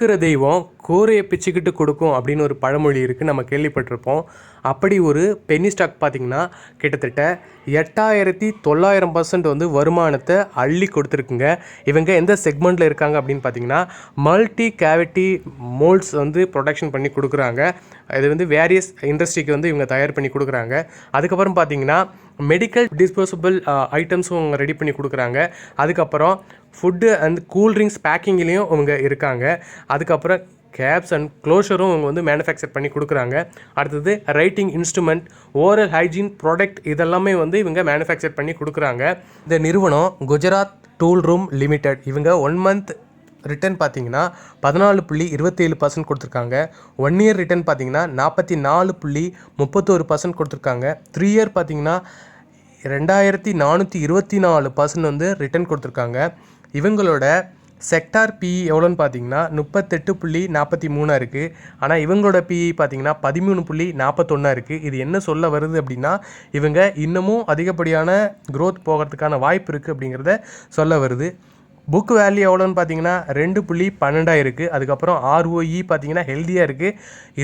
இருக்கிற தெய்வம் கூரையை பிச்சுக்கிட்டு கொடுக்கும் அப்படின்னு ஒரு பழமொழி இருக்குது, நம்ம கேள்விப்பட்டிருப்போம். அப்படி ஒரு பென்னி ஸ்டாக் பார்த்திங்கன்னா கிட்டத்தட்ட 8900% வந்து வருமானத்தை அள்ளி கொடுத்துருக்குங்க. இவங்க எந்த செக்மெண்ட்டில் இருக்காங்க அப்படின்னு பார்த்தீங்கன்னா, மல்டி கேவிட்டி மோல்ட்ஸ் வந்து ப்ரொடக்ஷன் பண்ணி கொடுக்குறாங்க. இது வந்து வேரியஸ் இண்டஸ்ட்ரிக்கு வந்து இவங்க தயார் பண்ணி கொடுக்குறாங்க. அதுக்கப்புறம் பார்த்திங்கன்னா மெடிக்கல் டிஸ்போசபிள் ஐட்டம்ஸும் அவங்க ரெடி பண்ணி கொடுக்குறாங்க. அதுக்கப்புறம் ஃபுட்டு அண்ட் கூல்ட்ரிங்க்ஸ் பேக்கிங்லேயும் அவங்க இருக்காங்க. அதுக்கப்புறம் கேப்ஸ் அண்ட் க்ளோஷரும் அவங்க வந்து மேனுஃபேக்சர் பண்ணி கொடுக்குறாங்க. அடுத்தது writing instrument, oral hygiene product இதெல்லாமே வந்து இவங்க மேனுஃபேக்சர் பண்ணி கொடுக்குறாங்க. இந்த நிறுவனம் குஜராத் டூல் ரூம் லிமிடெட். இவங்க 1 மந்த் ரிட்டர்ன் பார்த்தீங்கன்னா 14.27% கொடுத்துருக்காங்க. 1 இயர் ரிட்டர்ன் பார்த்தீங்கன்னா 44.31% கொடுத்துருக்காங்க. 3 இயர் பார்த்தீங்கன்னா 2424% வந்து ரிட்டர்ன் கொடுத்துருக்காங்க. இவங்களோட செக்டார் பிஇ எவ்வளோன்னு பார்த்தீங்கன்னா 38.43 இருக்குது. ஆனால் இவங்களோட பிஇ பார்த்தீங்கன்னா 13.41 இருக்குது. இது என்ன சொல்ல வருது அப்படின்னா, இவங்க இன்னமும் அதிகப்படியான க்ரோத் போகிறதுக்கான வாய்ப்பு இருக்குது அப்படிங்கிறத சொல்ல வருது. புக் வேல்யூ எவ்வளோன்னு பார்த்தீங்கன்னா 2.12 இருக்குது. அதுக்கப்புறம் ஆர்ஓஇ பார்த்தீங்கன்னா ஹெல்த்தியாக இருக்குது,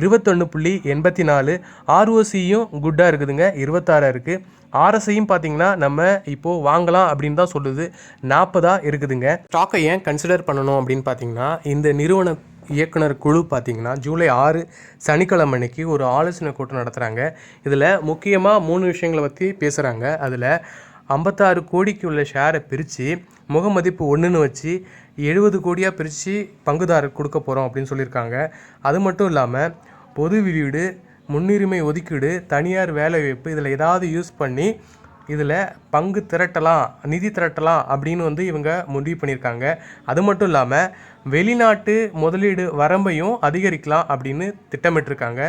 21.84. ஆர்ஓசியும் குட்டாக இருக்குதுங்க, 26 இருக்குது. ஆர்எஸ்ஐயும் பார்த்தீங்கன்னா நம்ம இப்போது வாங்கலாம் அப்படின்னு தான் சொல்லுது, 40 இருக்குதுங்க. ஸ்டாக்கை ஏன் கன்சிடர் பண்ணணும் அப்படின்னு பார்த்தீங்கன்னா, இந்த நிறுவன இயக்குனர் குழு பார்த்திங்கன்னா ஜூலை 6 சனிக்கிழமை அன்னைக்கு ஒரு ஆலோசனை கூட்டம் நடத்துகிறாங்க. இதில் முக்கியமாக 3 விஷயங்களை பற்றி பேசுகிறாங்க. அதில் 56 கோடிக்கு உள்ள ஷேரை பிரித்து முகமதிப்பு 1ன்னு வச்சு 70 கோடியாக பிரித்து பங்குதாரர் கொடுக்க போகிறோம் அப்படின்னு சொல்லியிருக்காங்க. அது மட்டும் இல்லாமல் பொது வீடு, முன்னுரிமை ஒதுக்கீடு, தனியார் வேலைவாய்ப்பு இதில் ஏதாவது யூஸ் பண்ணி இதில் பங்கு திரட்டலாம், நிதி திரட்டலாம் அப்படின்னு வந்து இவங்க முடிவு பண்ணியிருக்காங்க. அது மட்டும் இல்லாமல் வெளிநாட்டு முதலீடு வரம்பையும் அதிகரிக்கலாம் அப்படின்னு திட்டமிட்டிருக்காங்க.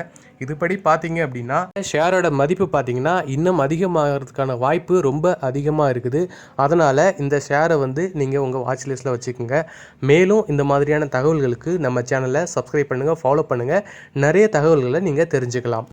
இதுபடி பார்த்தீங்க அப்படின்னா ஷேரோட மதிப்பு பார்த்திங்கன்னா இன்னும் அதிகமாகிறதுக்கான வாய்ப்பு ரொம்ப அதிகமாக இருக்குது. அதனால் இந்த ஷேரை வந்து நீங்கள் உங்கள் வாட்ச் லிஸ்ட்டில் வச்சுக்கோங்க. மேலும் இந்த மாதிரியான தகவல்களுக்கு நம்ம சேனலை சப்ஸ்கிரைப் பண்ணுங்கள், ஃபாலோ பண்ணுங்கள். நிறைய தகவல்களை நீங்கள் தெரிஞ்சுக்கலாம்.